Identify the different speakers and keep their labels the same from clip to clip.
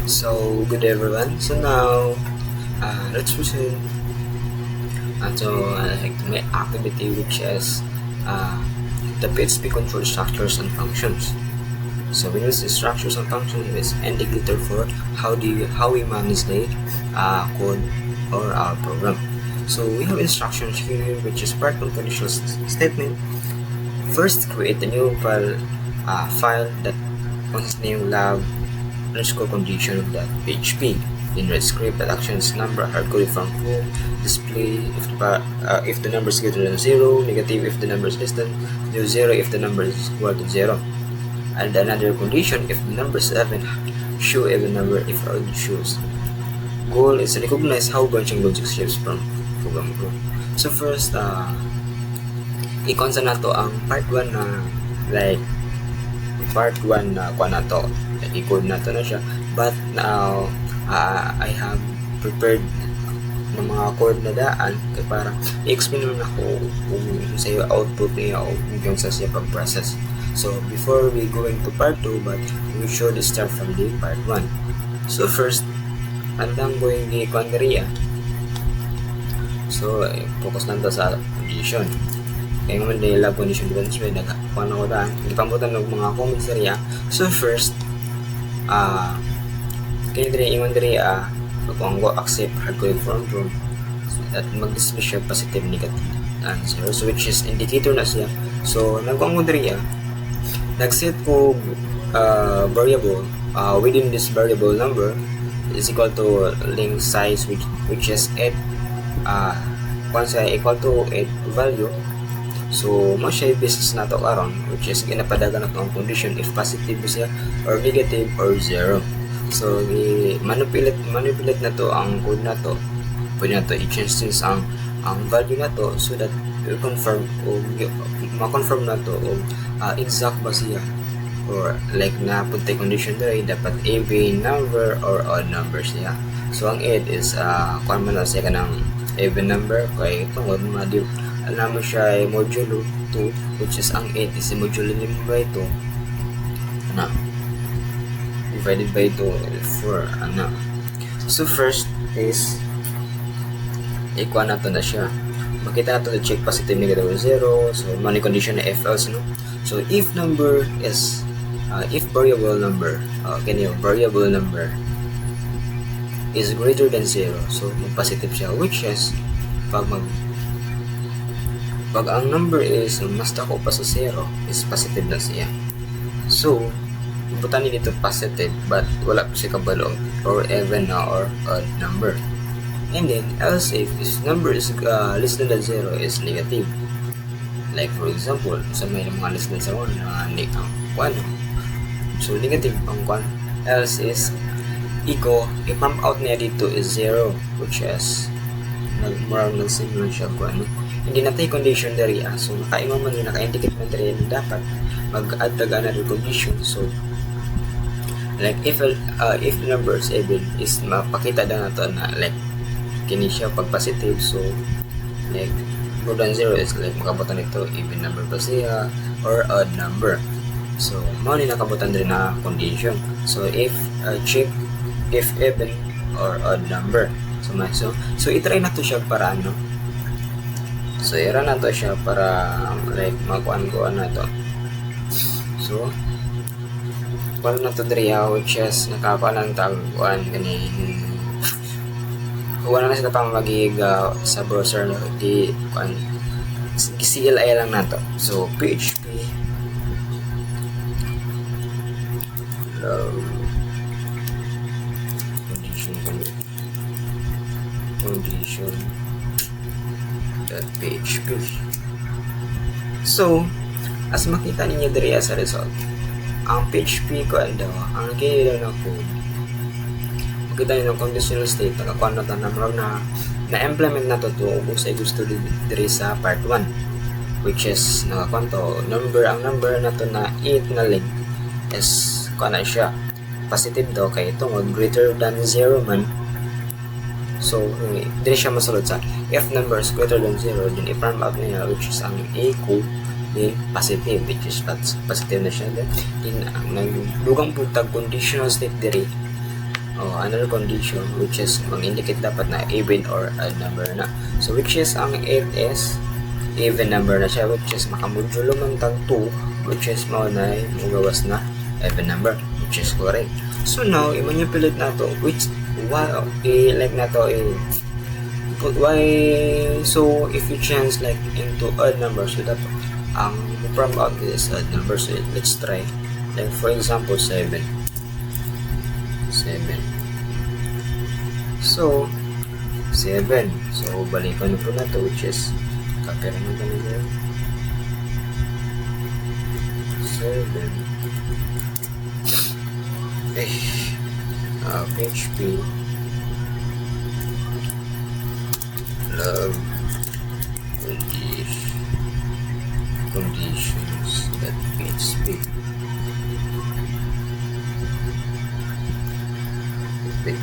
Speaker 1: So, good everyone. So now, let's proceed to my activity, which is uh, the PHP control structures and functions. So we use the structures and functions as indicator for how we manage the code or our program. So we have instructions here, which is part of conditional statement. First, create a new file that contains name lab underscore condition.php. In red script, that actions number are coded from full display if the number is greater than 0, negative if the number is less than 0 if the number is equal to 0. And another condition if the number is 7, show even number if odd shows. Goal is to recognize how branching logic shapes from program group. So first, i-consa na to ang part 1 na part 1 na kuha na to. I-code na to na siya. But now, I have prepared ng mga code na daan kaya parang i-explain naman ako kung sa iyo output niya o kung sa siya pag-process. So, before we going to part 2, but we should start from the part 1. So, first, andang going the quandary. So, focus lang to sa condition. Kaya naman dahil lab condition depends with nagkakuha na ko daan. Hindi pambutan ng mga comments area. So, first, kaya diri ingon diri kung go accept hardcoded form room at mag-display siya positive negative answer, so which is indicator na siya. So nagkuang mo diri nag-set ko variable within this variable number is equal to length size which is 8 once equal to 8 value. So mo siya basis na to karon, which is ginapadagan na to ang condition if positive siya or negative or 0. So manipulate na to ang code na to. Pwede na to i-change since ang value na to so that you confirm o ma-confirm na to o exact ba siya or like na punta condition dere dapat even number or odd number siya. So ang 8 is kung man na siya kanang even number kay tungod ma-div alam mo siya ay modulo 2 which is ang 8 is modulo by 2 na divided by 2 for ano. So first is equal na to na siya. Makita na to check positive negative 0. So money condition na if else no. So if number is if variable number variable number is greater than 0, so positive siya, which is pag ang number is mas dako pa sa 0 is positive na siya. So butan dito positive but wala pa siya kabalo or even or odd number. And then else if this number is less than 0 is negative. Like for example, sa may mga less than 1 na ang 1. So negative ang 1. Else is i-pump out niya dito is 0, which is nagmurang nagsimula siya kung ano. Hindi natin condition dari so naka-indicate man dari dapat mag-add another condition. So like if the numbers even is mapakita na nato na like kini siya pag positive, so like more than 0 is like makabutan nito even number pa siya or odd number. So mao ni nakabutan din na condition. So if check if even or odd number. So i-try na to siya para ano. So i-run na to siya para like makuan na to. So wala na to diri which is nakakuha ng taguan ganin wala na sila pang magig sa browser no di CLI lang na to. So PHP condition.php. So as makita ninyo diri sa result, ang PHP ko ang nagkailan ako makita nyo ng conditional state nakakuha na na-implement na to kung sa gusto diri sa part 1, which is nakakuha to ang number na to na 8 na length is kuha na siya positive daw kay tungod greater than 0 man. So diri siya masulod sa if number is greater than 0 then i-farm out niya which is ang A ko then positive, which is positive na siya. Then ang nagdugang putag conditional state diri another condition which is mag-indicate dapat na even or odd number na. So which is ang 8 is even number na siya, which is makamodulo man tag 2, which is na mugawas na even number, which is correct. So now i-manipulate na to which like na to so if you change like into odd number, so that ang from out this odd number. So let's try like for example 7. So 7, so balikan po na to, which is kapira na talaga 7 PHP love conditions that PHP wait.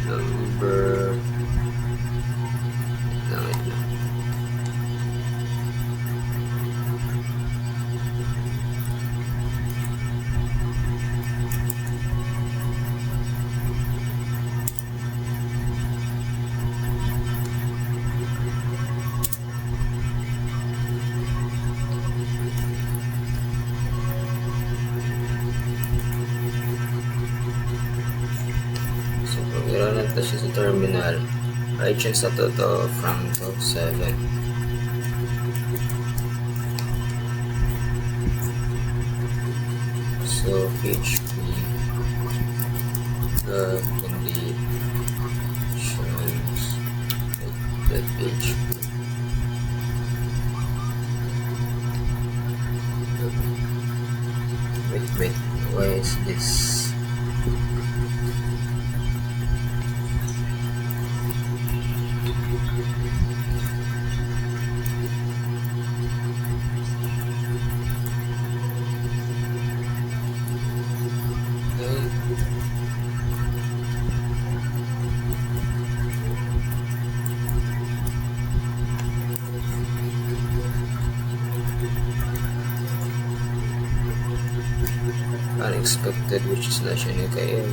Speaker 1: Number meron na siya sa terminal. Right change na to from to 7. So PHP conditions that PHP wait, why is this? Unexpected, which is na siya na kayo.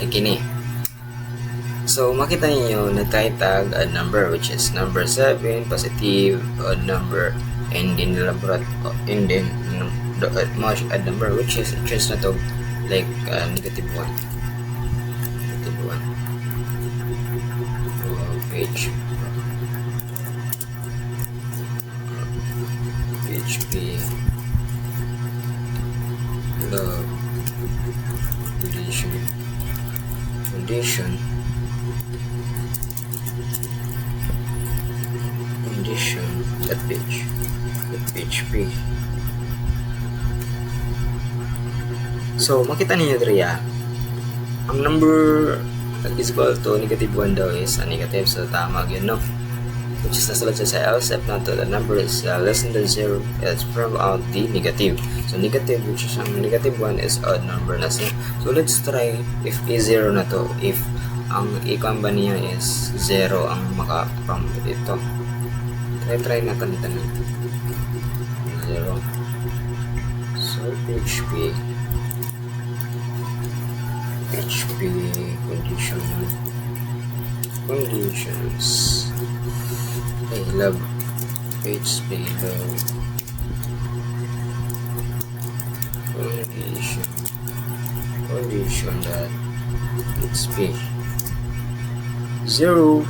Speaker 1: Kini. So makita niyo na tag odd number, which is number 7 positive odd number, and then elaborate and then much odd number, which is change na to like negative 1 page PHP love condition that PHP. So makita niyo diri ang number is equal to negative 1 daw is negative, so tama yun, no? Which is nasalat sa LSF na to, the number is less than 0, it's from out the negative. So negative, which is ang negative 1 is odd number na siya. So let's try if A0 na to, if ang ikamba niya is 0 ang maka-prompt dito. Try natin dito na 0. So PHP conditions. I love PHP love condition that PHP 0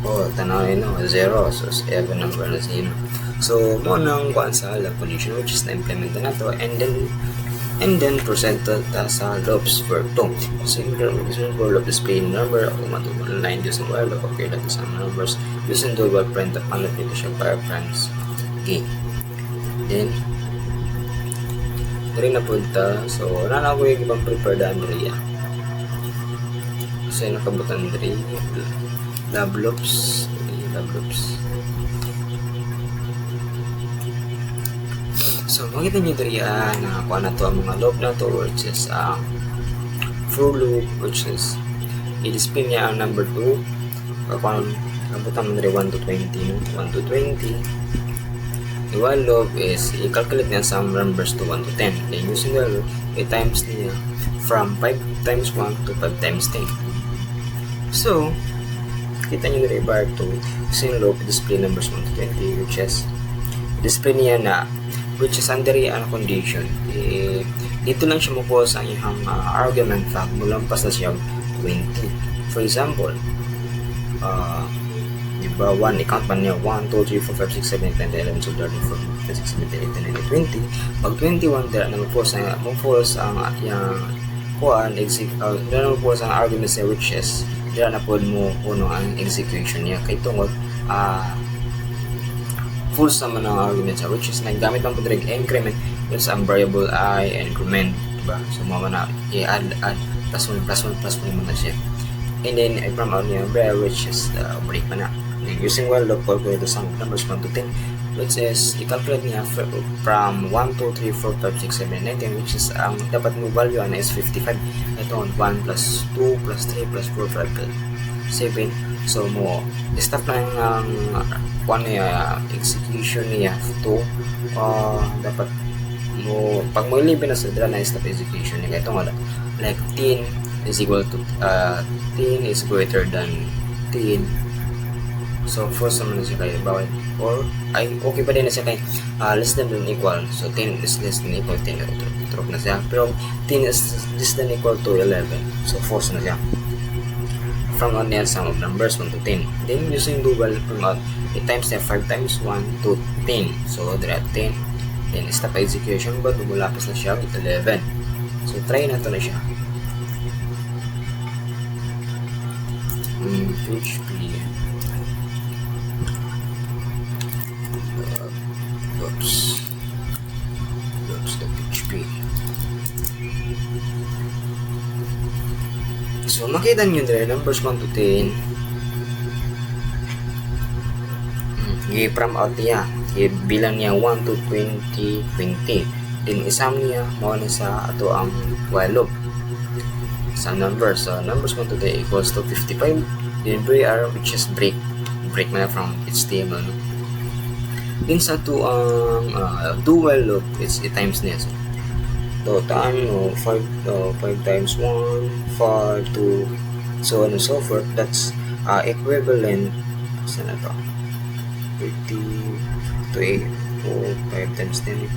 Speaker 1: O, tanawin no, 0. So, even number na 0. So, mo nang kuan sa lab condition which is na-implement na to, and then proceed ta sa loops for 2. So, in terms for loop display number, o matulong line using while loop, okay, that is some numbers using dual print upon repetition para friends. Okay. Then, dari na punta. So, na ko yung ibang prepare da Andrea. So, nakabutan dari lab loops. So, makita nyo dari na kuha na to ang mga loop na to, which is for loop, which is i-display niya ang number 2. Kabutan mo dari 1 to 20, no? 1 to 20. The while loop is i-calculate niya some numbers to 1 to 10. Then using the loop, i-times niya from 5 times 1 to 5 times 10. So, kita nyo dari bar 2, using loop, display numbers 1 to 20, which is display niya na which is under ang condition. Dito lang siya makuha sa iyang argument fact mulampas na siya 20. For example, diba 1, i-count pa niya 1, 2, 3, 4, 5, 6, 7, 8, 9, 10, 11, 12, 13, 14, 15, 16, 17, 18, 20. Pag 21, dala na makuha ang iyang kuhaan, dala na makuha sa argument niya which is dala na po mo kuno ang execution niya kay tungod false naman ang argument siya which is naggamit ng pagdirig increment yun sa variable I and increment, diba? So mama na i-add plus 1 naman siya, and then from out niya which is break pa na. Then using while loop, calculate the sum of numbers 1 to 10, which is i-calculate niya from 1, 2, 3, 4, 5, 6, 7, 9, 10, which is ang dapat mo value na is 55. Ito 1 plus 2 plus 3 plus 4 plus 7. So mo stop na ang kuan niya execution niya to dapat mo pag mo ilibin na sa dala na stop execution niya ito nga like 10 is equal to 10 is greater than 10. So false naman na siya kay bawal or ay okay pa din na siya kay less than equal. So 10 is less than equal 10 drop na siya, pero 10 is less than equal to 11. So false na siya. From on the sum of numbers 1 to 10. Then using dual from out, it times niya 5 times 1 to 10. So there at 10. Then stop execution but lumalapas na siya with 11. So try na to na siya. PHP the PHP. So makita nyo dito numbers 1 to 10 i-from out niya i-bilang niya 1 to 20 then isam niya mao na sa ato ang while loop sa numbers. So numbers 1 to 10 equals to 55, then BR which is break na from HTML, no? Then sa ato ang dual loop it's times niya. So taan mo 5 times 1 5 2 so on and so forth. That's equivalent sa na to 50 to 8 4 5 times 10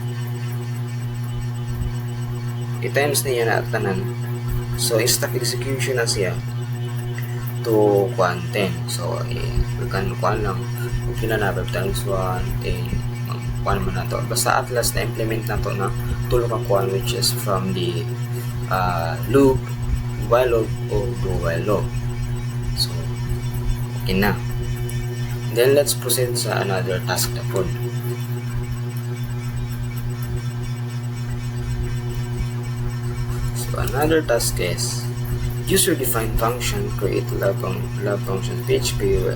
Speaker 1: i-times niya na tanan. So stop execution na siya to 10. So we can kuan lang okay na 5 times 1 kuan man na to basta at last na implement na to na tulong ang kuan which is from the loop while loop o do while loop. So okay na. Then let's proceed sa another task na po. So another task is user defined function create lab function PHP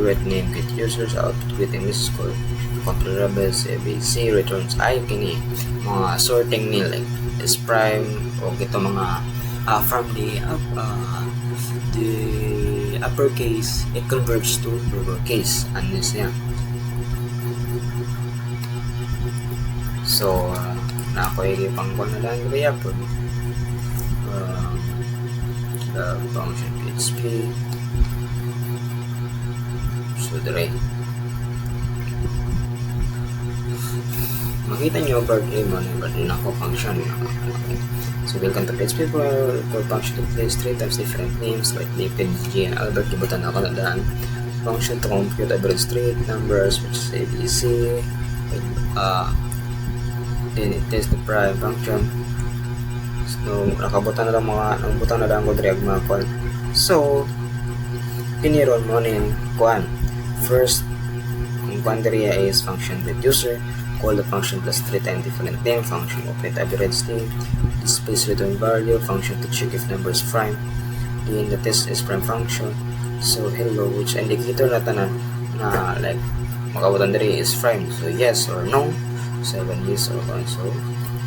Speaker 1: web name get users output with English code comparables ABC returns ay kini mga sorting ni like is prime o ito mga from the uppercase it converts to lowercase unless niya. So na ako pang na lang kaya po function PHP. So dire makita nyo birthday mo na birthday na ako function. Okay. So welcome to PHP for function to place 3 times different names like David, G, and Albert. Gibutan ako na daan. Function to compute average straight numbers, which is ABC. Then it is the prime function. So nakabutan na lang ko drag mga call. So piniron mo na yung kuan. First, kung kuan diriya is function reducer. Call the function plus 3 times different name, function operate average name, displays return value, function to check if number is prime. Then the test is prime function. So hello, which indicator na tanan na like makabutan diri is prime. So yes or no. 7 yes or no. So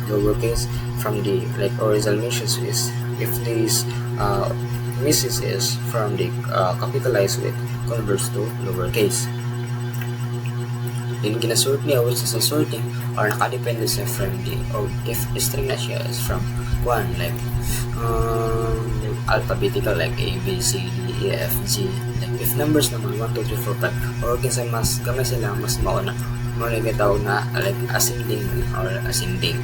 Speaker 1: lowercase from the like original missions is if this misses is from the capitalized with converts to lowercase. Then ginasort niya which is a sorting or nakadepende sa from the or if string na siya is from one like alphabetical like A, B, C, D, E, F, G. Like if numbers naman 1, 2, 3, 4, 5 or kinsa mas gamay sila mas mauna mo nagataw na like ascending or ascending.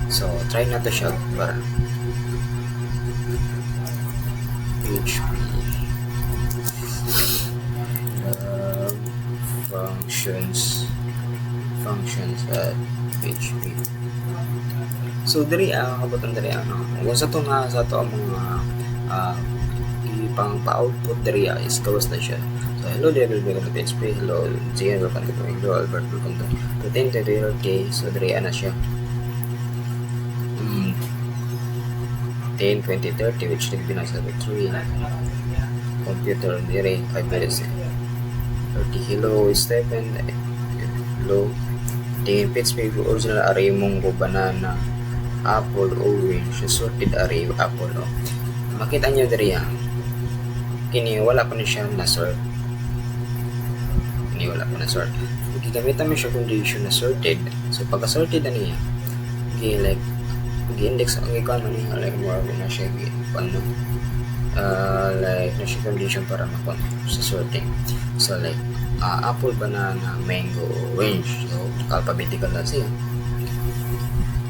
Speaker 1: So try na to siya para PHP functions at PHP. So diri kabutan diri ano kung sa to nga sa to ang mga ipang pa-output diri is gawas na siya. So hello there, welcome to PHP. Hello Gian, welcome to hello Albert, welcome to routine tutorial K. So diri ana siya 10, 20, 30 which nag binasa with 3 computer diri 5 minutes 30 hello Stephen hello then PHP original array monggo banana apple orange sorted array apple no. Makita nyo diri kini wala pa na siya na sort gigamitan mo siya condition na sorted. So pagka sorted na niya like gi-index ang ikaw man niya like more na siya ano like na siya condition para makon sa sorting. So like apple, banana, mango, orange. So alphabetical na siya.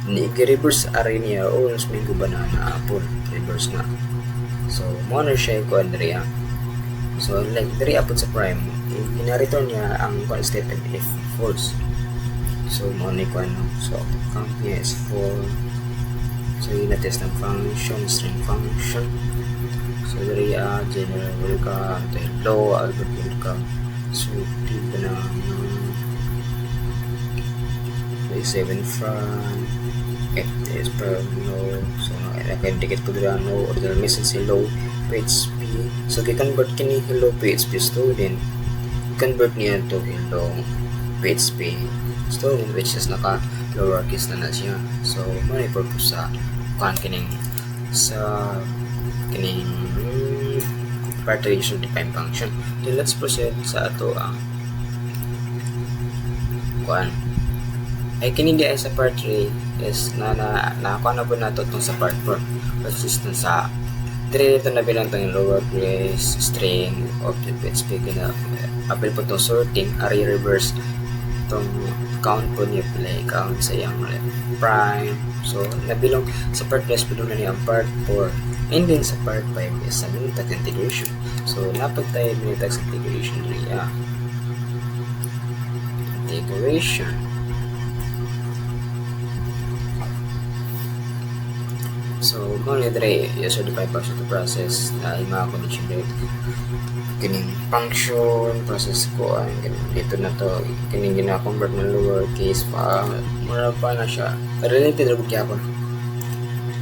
Speaker 1: Reverse array niya orange, mango, banana, apple. Reverse na. So mo na siya kuan diri. So like diri apple sa prime ina-return niya ang kuan statement if false. So mo ni kuan so count niya is 4. So ina-test ng function, string function. So diri general welcome to hello Albert welcome. So tipo na 7 from it is per no. So naka-indicate ko dira no original message hello PHP. So gi-convert kini hello PHP student convert niya to hello PHP student which is naka lowercase na siya. So may purpose sa kining partition define function. Then let's proceed sa ato kuan ay kini di ay sa part 3 is na kuan na po nato tong sa part 4 consistent sa dito na bilang tong lowercase string object PHP kina apel po tong sorting array reverse tong count po niya play count sa yang prime. So nabilong sa part 3 bilong na niya ang part 4 and then sa part 5 is sa minutag integration. So napag tayo minutag sa integration niya integration. So mo ni dre user defined function to process na mga condition rate kining function process ko ang dito na to kining gina-convert na lowercase pa mura pa na siya related ra gyapon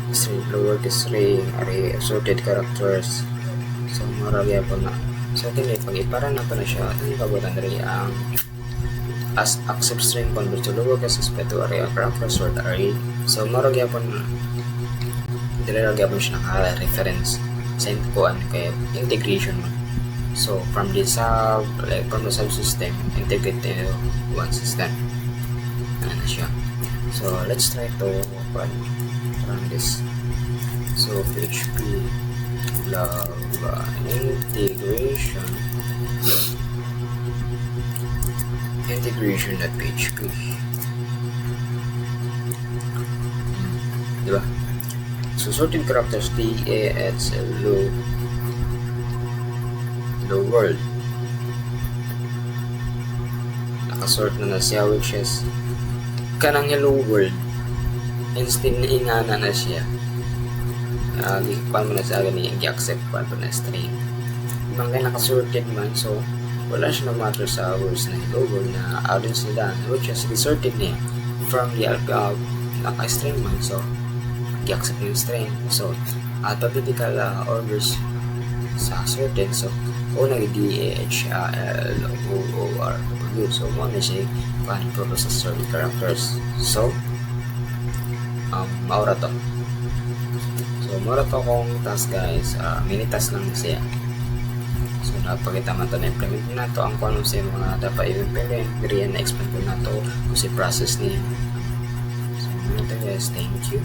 Speaker 1: string lowercase string array sorted characters. So mura gyapon na so kini pag ipara na pa na siya ang kabutan diri ang as accept string convert to lowercase respect to array character sort array. So mura gyapon na dili ra gyapon siya naka-reference sa kuan kay integration man. So from the subsystem integrate to one system ano siya. So let's try to run this. So PHP love integration.php diba? So sorted characters D A it's a low world. Nakasort na siya, which is kanang hello world instead na ingana na siya. Paano mo na sa agad i-accept pa na string. Ibang kaya nakasorted man, so wala siya mag-matter sa words na hello world na audience nila, which is resorted niya from the naka-string man, so i-accept yung string. So alphabetical orders sa sorted, so una DHLOOR. So mo na siya paano purpose sa sorted characters. So maura to. So maura to kung task guys, mini task lang siya. So napakita man to na implement na to ang kung sa mga dapat i-implement, na explain ko na to kung si process niya. So muna to guys, thank you.